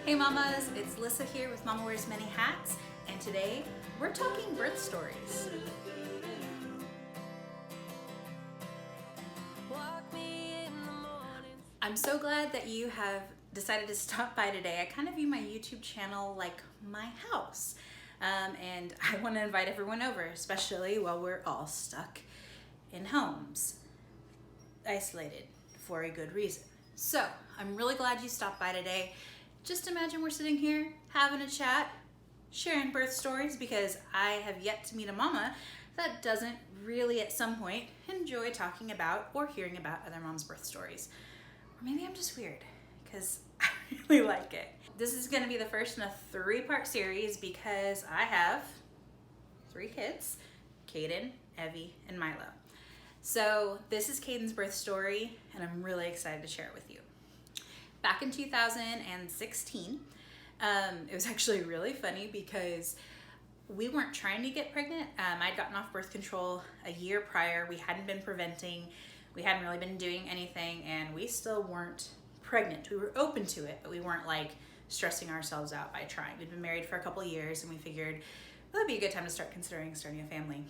Hey mamas, it's Lissa here with Mama Wears Many Hats, and today we're talking birth stories. I'm so glad that you have decided to stop by today. I kind of view my YouTube channel like my house, and I want to invite everyone over, especially while we're all stuck in homes, isolated for a good reason. So I'm really glad you stopped by today. Just imagine we're sitting here having a chat, sharing birth stories, because I have yet to meet a mama that doesn't really at some point enjoy talking about or hearing about other moms' birth stories. Or maybe I'm just weird, because I really like it. This is gonna be the first in a 3-part series because I have 3 kids, Caeden, Evie, and Milo. So this is Caeden's birth story, and I'm really excited to share it with you. Back in 2016, it was actually really funny because we weren't trying to get pregnant. I'd gotten off birth control a year prior. We hadn't been preventing. We hadn't really been doing anything, and we still weren't pregnant. We were open to it, but we weren't like stressing ourselves out by trying. We'd been married for a couple of years, and we figured well, that'd be a good time to start considering starting a family.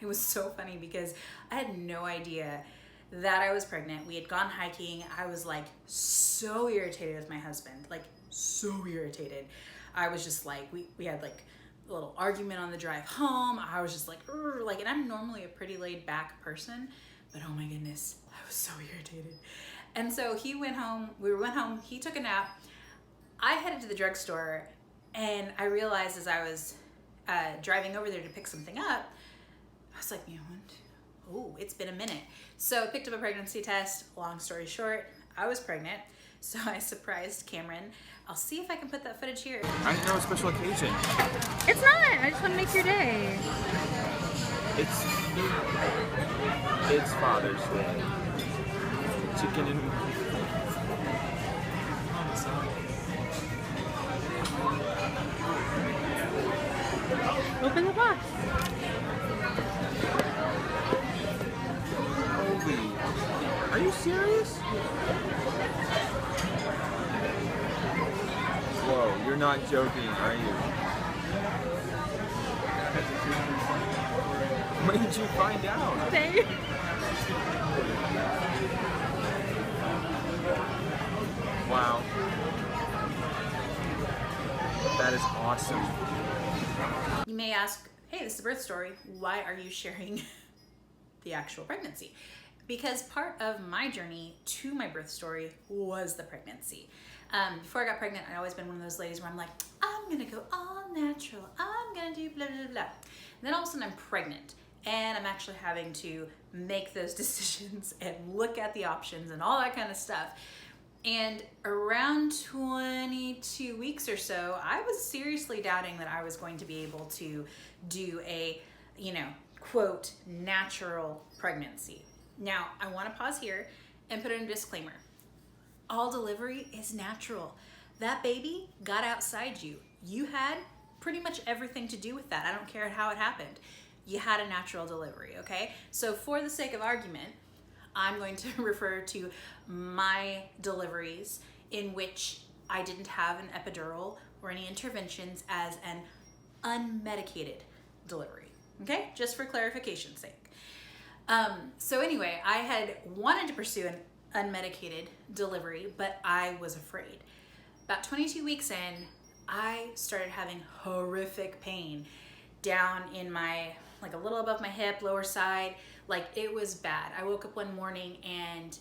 It was so funny because I had no idea that I was pregnant. We had gone hiking. I was like so irritated with my husband, like so irritated. I was just like, we had like a little argument on the drive home. I was just like, and I'm normally a pretty laid back person, but oh my goodness, I was so irritated. And so he went home, we went home, he took a nap. I headed to the drugstore, and I realized as I was driving over there to pick something up, I was like, oh, it's been a minute. So I picked up a pregnancy test. Long story short, I was pregnant. So I surprised Cameron. I'll see if I can put that footage here. I didn't know it was a special occasion. It's not. I just want to make your day. It's Father's Day. Chicken and Open the box. Are you serious? Whoa, you're not joking, are you? When did you find out? Today. Wow. That is awesome. You may ask, hey, this is a birth story. Why are you sharing the actual pregnancy? Because part of my journey to my birth story was the pregnancy. Before I got pregnant, I'd always been one of those ladies where I'm like, I'm gonna go all natural. I'm gonna do blah, blah, blah. And then all of a sudden I'm pregnant, and I'm actually having to make those decisions and look at the options and all that kind of stuff. And around 22 weeks or so, I was seriously doubting that I was going to be able to do a, quote, natural pregnancy. Now, I want to pause here and put in a disclaimer. All delivery is natural. That baby got outside you. You had pretty much everything to do with that. I don't care how it happened. You had a natural delivery, okay? So for the sake of argument, I'm going to refer to my deliveries in which I didn't have an epidural or any interventions as an unmedicated delivery, okay? Just for clarification's sake. So anyway, I had wanted to pursue an unmedicated delivery, but I was afraid. About 22 weeks in, I started having horrific pain down in my, like a little above my hip, lower side. Like it was bad. I woke up one morning and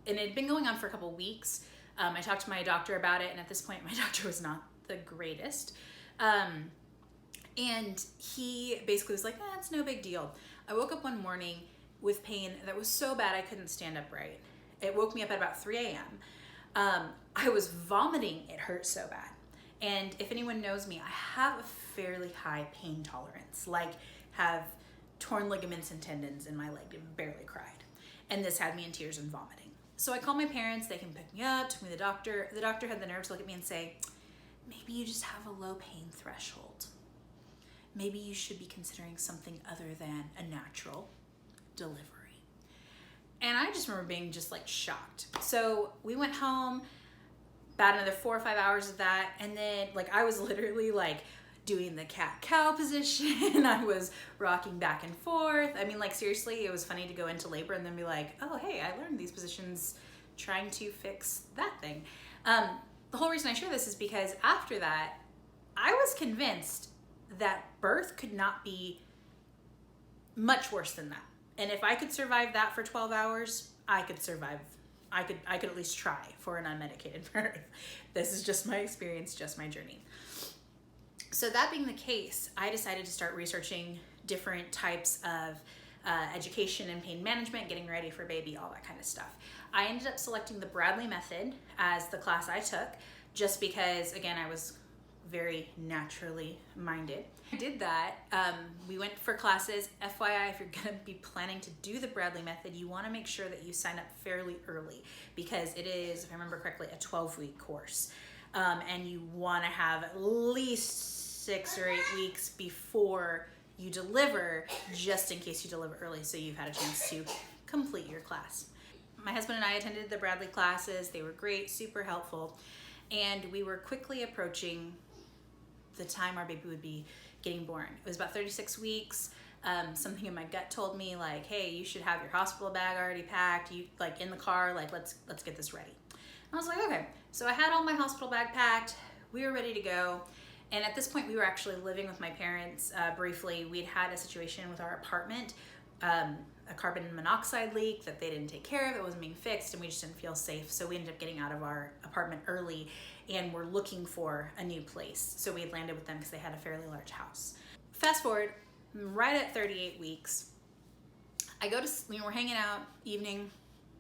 it had been going on for a couple weeks. I talked to my doctor about it, and at this point my doctor was not the greatest. And he basically was like, it's no big deal. I woke up one morning with pain that was so bad I couldn't stand upright. It woke me up at about 3 a.m. I was vomiting, it hurt so bad. And if anyone knows me, I have a fairly high pain tolerance, like have torn ligaments and tendons in my leg and barely cried. And this had me in tears and vomiting. So I called my parents, they can pick me up, took me to the doctor. The doctor had the nerve to look at me and say, maybe you just have a low pain threshold. Maybe you should be considering something other than a natural delivery. And I just remember being just like shocked. So we went home, about another 4 or 5 hours of that. And then like I was literally like doing the cat-cow position. I was rocking back and forth. I mean, like seriously, it was funny to go into labor and then be like, oh, hey, I learned these positions trying to fix that thing. The whole reason I share this is because after that, I was convinced that birth could not be much worse than that. And if I could survive that for 12 hours, I could survive. I could at least try for an unmedicated birth. This is just my experience, just my journey. So that being the case, I decided to start researching different types of education and pain management, getting ready for baby, all that kind of stuff. I ended up selecting the Bradley method as the class I took, just because, again, I was very naturally minded. I did that. We went for classes. FYI, if you're gonna be planning to do the Bradley method, you wanna make sure that you sign up fairly early, because it is, if I remember correctly, a 12-week course. And you wanna have at least 6 or 8 weeks before you deliver, just in case you deliver early, so you've had a chance to complete your class. My husband and I attended the Bradley classes. They were great, super helpful. And we were quickly approaching the time our baby would be getting born. It was about 36 weeks. Something in my gut told me like, hey, you should have your hospital bag already packed. You like in the car, like let's get this ready. And I was like, okay. So I had all my hospital bag packed. We were ready to go. And at this point we were actually living with my parents briefly. We'd had a situation with our apartment, a carbon monoxide leak that they didn't take care of. It wasn't being fixed and we just didn't feel safe. So we ended up getting out of our apartment early and we're looking for a new place. So we had landed with them because they had a fairly large house. Fast forward, right at 38 weeks, I go to, we're hanging out, evening,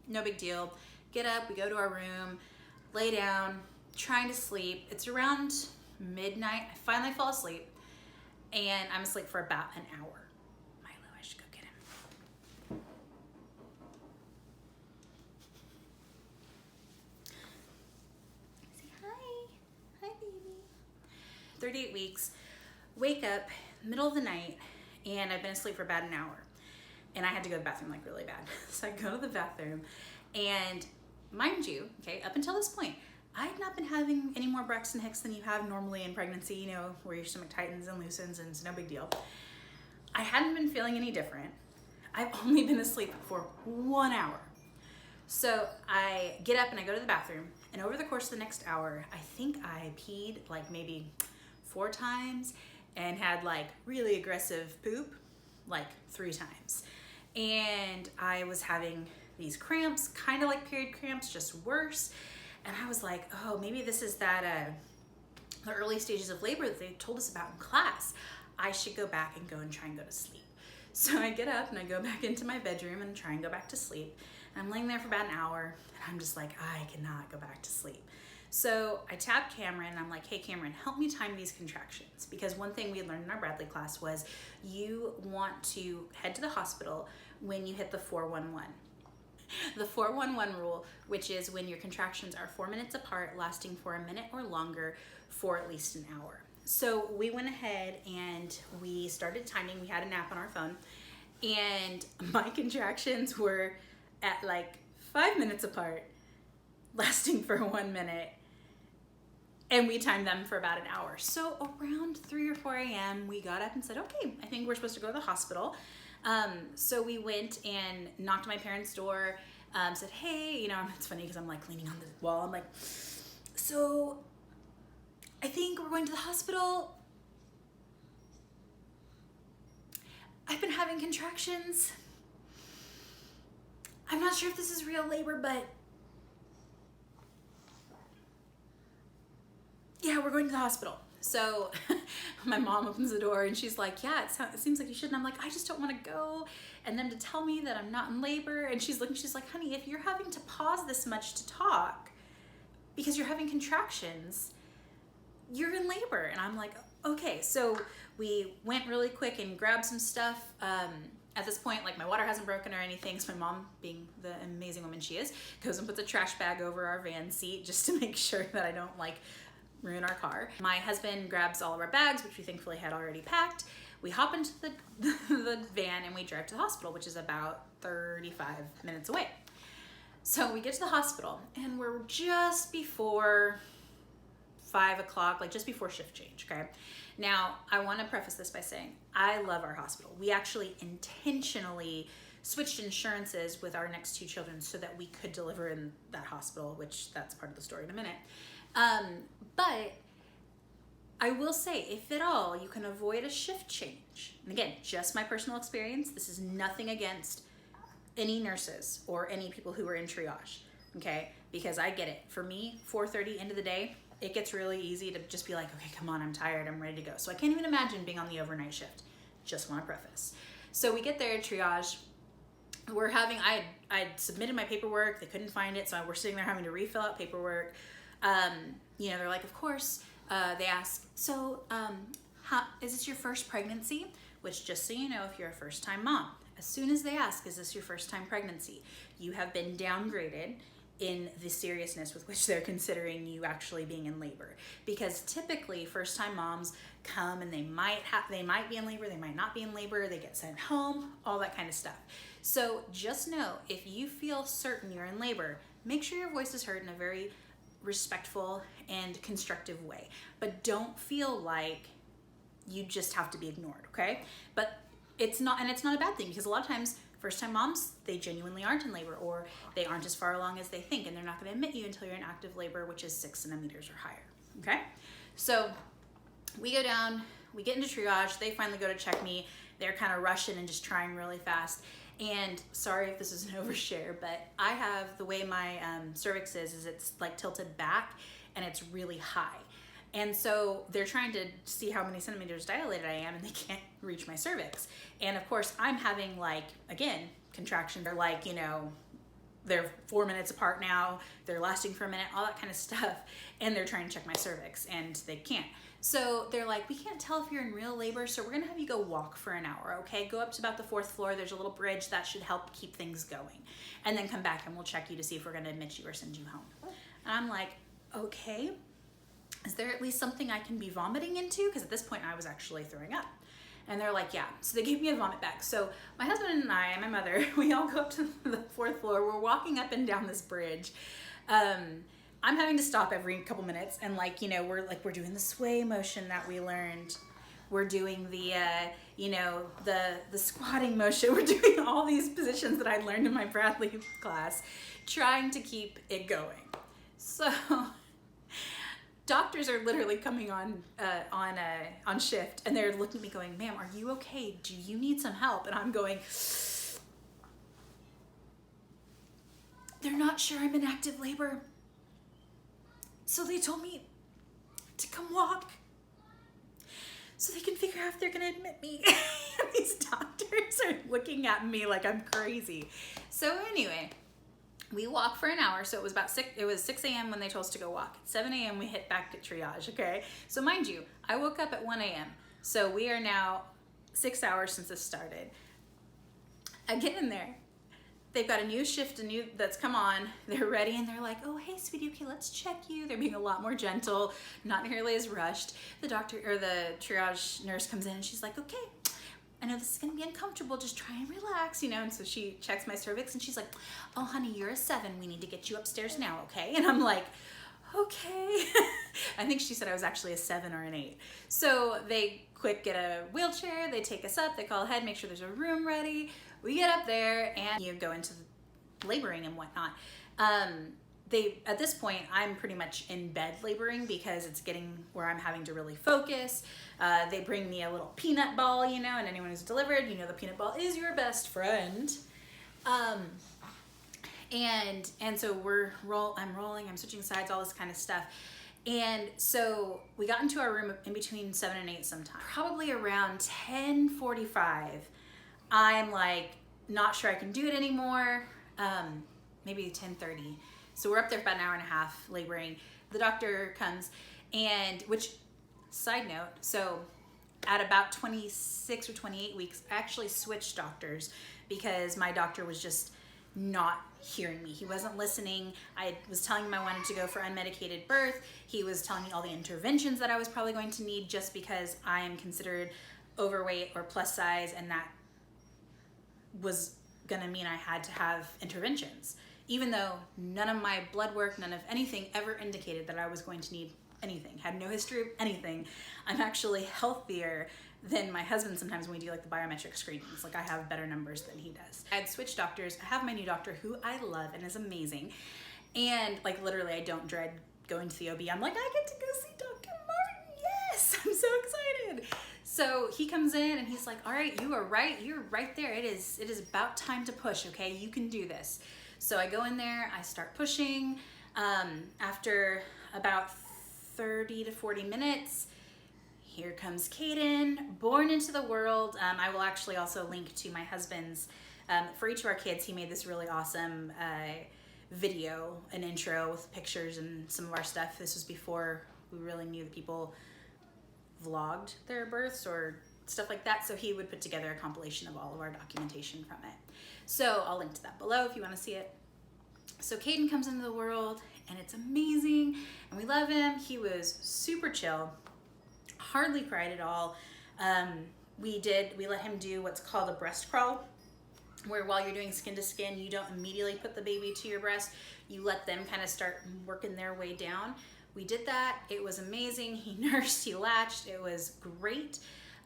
no big deal. Get up, we go to our room, lay down, trying to sleep. It's around midnight. I finally fall asleep and I'm asleep for about an hour. Milo, I should go get him. Say hi. Hi, baby. 38 weeks, wake up, middle of the night, and I've been asleep for about an hour. And I had to go to the bathroom like really bad. So I go to the bathroom and mind you, okay, up until this point, I had not been having any more Braxton Hicks than you have normally in pregnancy, you know, where your stomach tightens and loosens and it's no big deal. I hadn't been feeling any different. I've only been asleep for 1 hour. So I get up and I go to the bathroom, and over the course of the next hour, I think I peed like maybe 4 times and had like really aggressive poop like 3 times. And I was having these cramps, kind of like period cramps, just worse. And I was like, oh, maybe this is that the early stages of labor that they told us about in class. I should go back and go and try and go to sleep. So I get up and I go back into my bedroom and try and go back to sleep. And I'm laying there for about an hour and I'm just like, I cannot go back to sleep. So I tapped Cameron and I'm like, hey Cameron, help me time these contractions. Because one thing we had learned in our Bradley class was you want to head to the hospital when you hit the 411. The 411 rule, which is when your contractions are 4 minutes apart, lasting for a minute or longer for at least an hour. So we went ahead and we started timing. We had an app on our phone and my contractions were at like 5 minutes apart, lasting for 1 minute. And we timed them for about an hour. So around 3 or 4 a.m., we got up and said, okay, I think we're supposed to go to the hospital. So we went and knocked on my parents' door, said, hey, you know, it's funny because I'm like leaning on the wall. I'm like, so I think we're going to the hospital. I've been having contractions. I'm not sure if this is real labor, but yeah, we're going to the hospital. So my mom opens the door and she's like, yeah, it seems like you should. And I'm like, I just don't want to go. And then to tell me that I'm not in labor. And she's like, honey, if you're having to pause this much to talk because you're having contractions, you're in labor. And I'm like, okay. So we went really quick and grabbed some stuff. At this point, like my water hasn't broken or anything. So my mom, being the amazing woman she is, goes and puts a trash bag over our van seat just to make sure that I don't like ruin our car. My husband grabs all of our bags, which we thankfully had already packed. We hop into the van and we drive to the hospital, which is about 35 minutes away. So we get to the hospital and we're just before 5 o'clock, like just before shift change, okay? Now, I want to preface this by saying I love our hospital. We actually intentionally switched insurances with our next 2 children so that we could deliver in that hospital, which that's part of the story in a minute. But I will say, if at all, you can avoid a shift change. And again, just my personal experience. This is nothing against any nurses or any people who are in triage, okay? Because I get it. For me, 4:30, end of the day, it gets really easy to just be like, okay, come on, I'm tired, I'm ready to go. So I can't even imagine being on the overnight shift. Just want to preface. So we get there at triage. We're having, I submitted my paperwork, they couldn't find it, so we're sitting there having to refill out paperwork. You know, they're like, of course, they ask, so is this your first pregnancy? Which, just so you know, if you're a first-time mom, as soon as they ask, is this your first-time pregnancy, you have been downgraded in the seriousness with which they're considering you actually being in labor. Because typically first-time moms come and they might be in labor, they might not be in labor, they get sent home, all that kind of stuff. So just know, if you feel certain you're in labor, make sure your voice is heard in a very respectful and constructive way. But don't feel like you just have to be ignored, okay? But it's not a bad thing, because a lot of times first-time moms, they genuinely aren't in labor, or they aren't as far along as they think, and they're not going to admit you until you're in active labor, which is 6 centimeters or higher, okay? So we go down, we get into triage, they finally go to check me, they're kind of rushing and just trying really fast, and sorry if this is an overshare, but I have, the way my cervix is it's like tilted back, and it's really high. And so they're trying to see how many centimeters dilated I am, and they can't reach my cervix. And of course, I'm having, like, again, contractions. They're like, you know, they're 4 minutes apart now, they're lasting for a minute, all that kind of stuff. And they're trying to check my cervix, and they can't. So they're like, we can't tell if you're in real labor, so we're gonna have you go walk for an hour, okay? Go up to about the 4th floor, there's a little bridge that should help keep things going. And then come back and we'll check you to see if we're gonna admit you or send you home. And I'm like, okay. Is there at least something I can be vomiting into? Because at this point I was actually throwing up. And they're like, yeah. So they gave me a vomit bag. So my husband and I and my mother, we all go up to the 4th floor. We're walking up and down this bridge. I'm having to stop every couple minutes, and, like, you know, we're doing the sway motion that we learned. We're doing the you know, the squatting motion. We're doing all these positions that I learned in my Bradley class, trying to keep it going. So doctors are literally coming on shift, and they're looking at me going, ma'am, are you okay? Do you need some help? And I'm going, they're not sure I'm in active labor. So they told me to come walk so they can figure out if they're gonna admit me. These doctors are looking at me like I'm crazy. So anyway, we walk for an hour, so it was about 6 a.m. when they told us to go walk. At 7 a.m. we hit back at triage, okay? So mind you, I woke up at 1 a.m. So we are now 6 hours since this started. I get in there. They've got a new shift, that's come on. They're ready, and they're like, oh, hey, sweetie, okay, let's check you. They're being a lot more gentle, not nearly as rushed. The doctor, or the triage nurse, comes in, and she's like, okay, I know this is gonna be uncomfortable, just try and relax, you know? And so she checks my cervix, and she's like, oh, honey, you're a 7. We need to get you upstairs now, okay? And I'm like, okay. I think she said I was actually a 7 or an 8. So they quick get a wheelchair, they take us up, they call ahead, make sure there's a room ready. We get up there, and you go into laboring and whatnot. At this point, I'm pretty much in bed laboring, because it's getting where I'm having to really focus. They bring me a little peanut ball, you know, and anyone who's delivered, you know, the peanut ball is your best friend. And so I'm rolling, I'm switching sides, all this kind of stuff. And so we got into our room in between 7 and 8 sometime. Probably around 10:45, I'm like, not sure I can do it anymore. Maybe 10:30. So we're up there for about an hour and a half laboring. The doctor comes, and which, side note, so at about 26 or 28 weeks, I actually switched doctors because my doctor was just not hearing me. He wasn't listening. I was telling him I wanted to go for unmedicated birth. He was telling me all the interventions that I was probably going to need just because I am considered overweight or plus size, and that was gonna mean I had to have interventions even though none of my blood work, none of anything ever indicated that I was going to need anything, had no history of anything. I'm actually healthier than my husband sometimes when we do like the biometric screenings. Like I have better numbers than he does. I had switched doctors. I have my new doctor who I love and is amazing. And like literally I don't dread going to the OB. I'm like, I get to go see Dr. Martin. Yes, I'm so excited. So he comes in and he's like, all right, you are right. You're right there. It is about time to push. Okay, you can do this. So I go in there, I start pushing. After about 30 to 40 minutes, here comes Caeden, born into the world. I will actually also link to my husband's, for each of our kids, he made this really awesome video, an intro with pictures and some of our stuff. This was before we really knew that people vlogged their births or stuff like that. So he would put together a compilation of all of our documentation from it. So I'll link to that below if you want to see it. So Caeden comes into the world and it's amazing and we love him. He was super chill, hardly cried at all. We let him do what's called a breast crawl, where while you're doing skin to skin, you don't immediately put the baby to your breast. You let them kind of start working their way down. We did that. It was amazing. He nursed, he latched. It was great.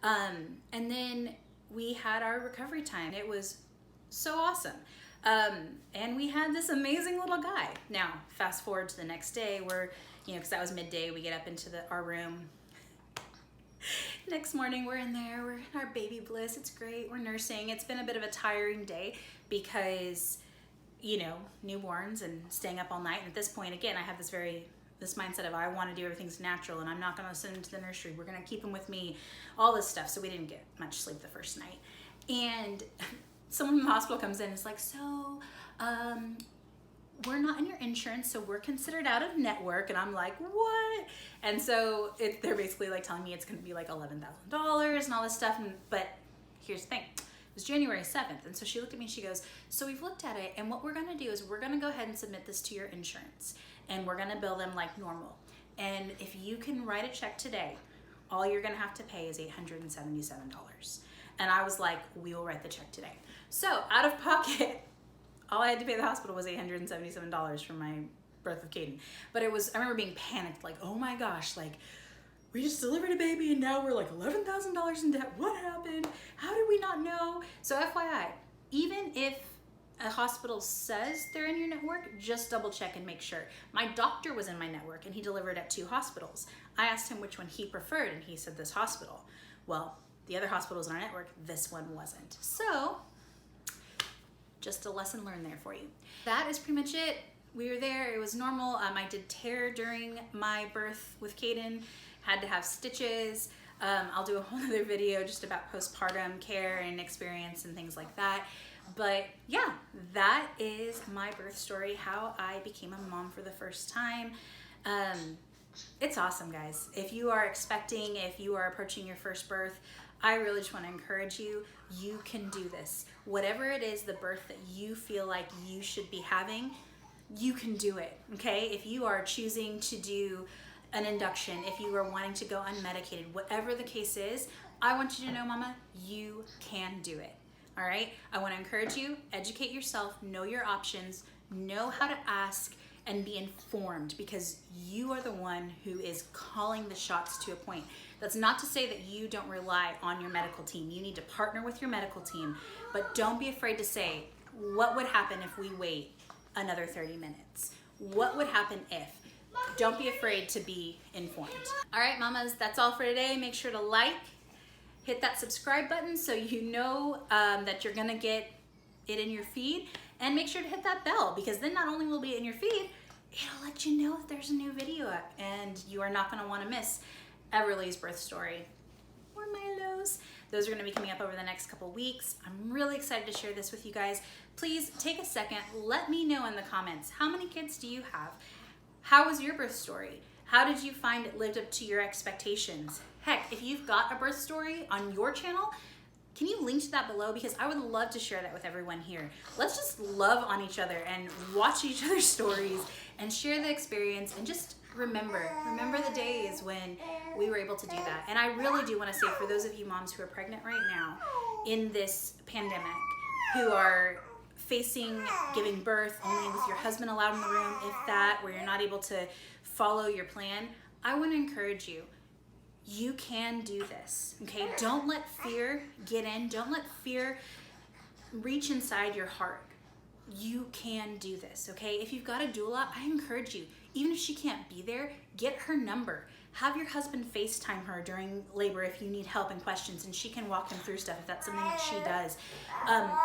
And then we had our recovery time. It was so awesome. And we had this amazing little guy. Now, fast forward to the next day where, because that was midday, we get up into our room. Next morning, we're in there, we're in our baby bliss. It's great, we're nursing. It's been a bit of a tiring day because, newborns and staying up all night. And at this point, again, I have this mindset of I want to do everything's natural and I'm not going to send him to the nursery. We're going to keep him with me, all this stuff. So we didn't get much sleep the first night. And someone from the hospital comes in and is like, so we're not in your insurance, so we're considered out of network. And I'm like, what? And so they're basically like telling me it's going to be like $11,000 and all this stuff. But here's the thing. It was January 7th. And so she looked at me and she goes, so we've looked at it and what we're going to do is we're going to go ahead and submit this to your insurance and we're going to bill them like normal. And if you can write a check today, all you're going to have to pay is $877. And I was like, we will write the check today. So out of pocket, all I had to pay the hospital was $877 for my birth of Caeden. But I remember being panicked, like, oh my gosh, like, we just delivered a baby and now we're like $11,000 in debt. What happened? How did we not know? So FYI, even if a hospital says they're in your network, just double check and make sure. My doctor was in my network and he delivered at 2 hospitals. I asked him which one he preferred and he said this hospital. Well, the other hospitals in our network, this one wasn't. So just a lesson learned there for you. That is pretty much it. We were there, it was normal. I did tear during my birth with Caeden, had to have stitches. I'll do a whole other video just about postpartum care and experience and things like that. But yeah, that is my birth story, how I became a mom for the first time. It's awesome, guys. If you are expecting, if you are approaching your first birth, I really just want to encourage you, you can do this. Whatever it is, the birth that you feel like you should be having, you can do it, okay? If you are choosing to do an induction, if you are wanting to go unmedicated, whatever the case is, I want you to know, mama, you can do it, all right? I want to encourage you, educate yourself, know your options, know how to ask, and be informed because you are the one who is calling the shots to a point. That's not to say that you don't rely on your medical team. You need to partner with your medical team, but don't be afraid to say, what would happen if we wait another 30 minutes? What would happen if? Don't be afraid to be informed. All right, mamas, that's all for today. Make sure to like, hit that subscribe button so you know that you're gonna get it in your feed, and make sure to hit that bell because then not only will it be in your feed, it'll let you know if there's a new video up and you are not gonna wanna miss Everly's birth story or Milo's. Those are gonna be coming up over the next couple weeks. I'm really excited to share this with you guys. Please take a second, let me know in the comments, how many kids do you have? How was your birth story? How did you find it lived up to your expectations? Heck, if you've got a birth story on your channel, can you link to that below? Because I would love to share that with everyone here. Let's just love on each other and watch each other's stories and share the experience and just remember the days when we were able to do that. And I really do want to say for those of you moms who are pregnant right now in this pandemic, who are facing giving birth only with your husband allowed in the room, if that, where you're not able to follow your plan, I want to encourage you. You can do this, okay? Don't let fear get in. Don't let fear reach inside your heart. You can do this, okay? If you've got a doula, I encourage you, even if she can't be there, get her number. Have your husband FaceTime her during labor if you need help and questions, and she can walk him through stuff if that's something that she does.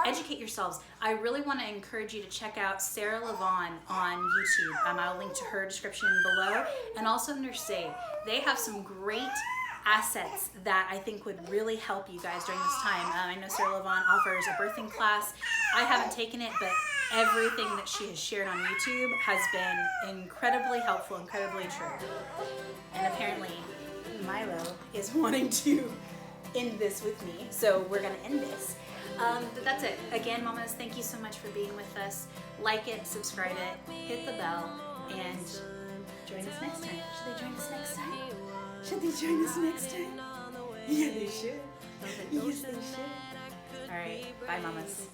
Educate yourselves. I really want to encourage you to check out Sarah Levon on YouTube. I'll link to her description below, and also Nurse Save. They have some great assets that I think would really help you guys during this time. I know Sarah Levon offers a birthing class. I haven't taken it, but everything that she has shared on YouTube has been incredibly helpful, incredibly true. And apparently Milo is wanting to end this with me, so we're gonna end this. But that's it. Again, mamas, thank you so much for being with us. Like it, subscribe it, hit the bell, and join us next time. Should they join us next time? Should they join us next time? Yeah, they should. Yes, they should. All right. Bye, mamas.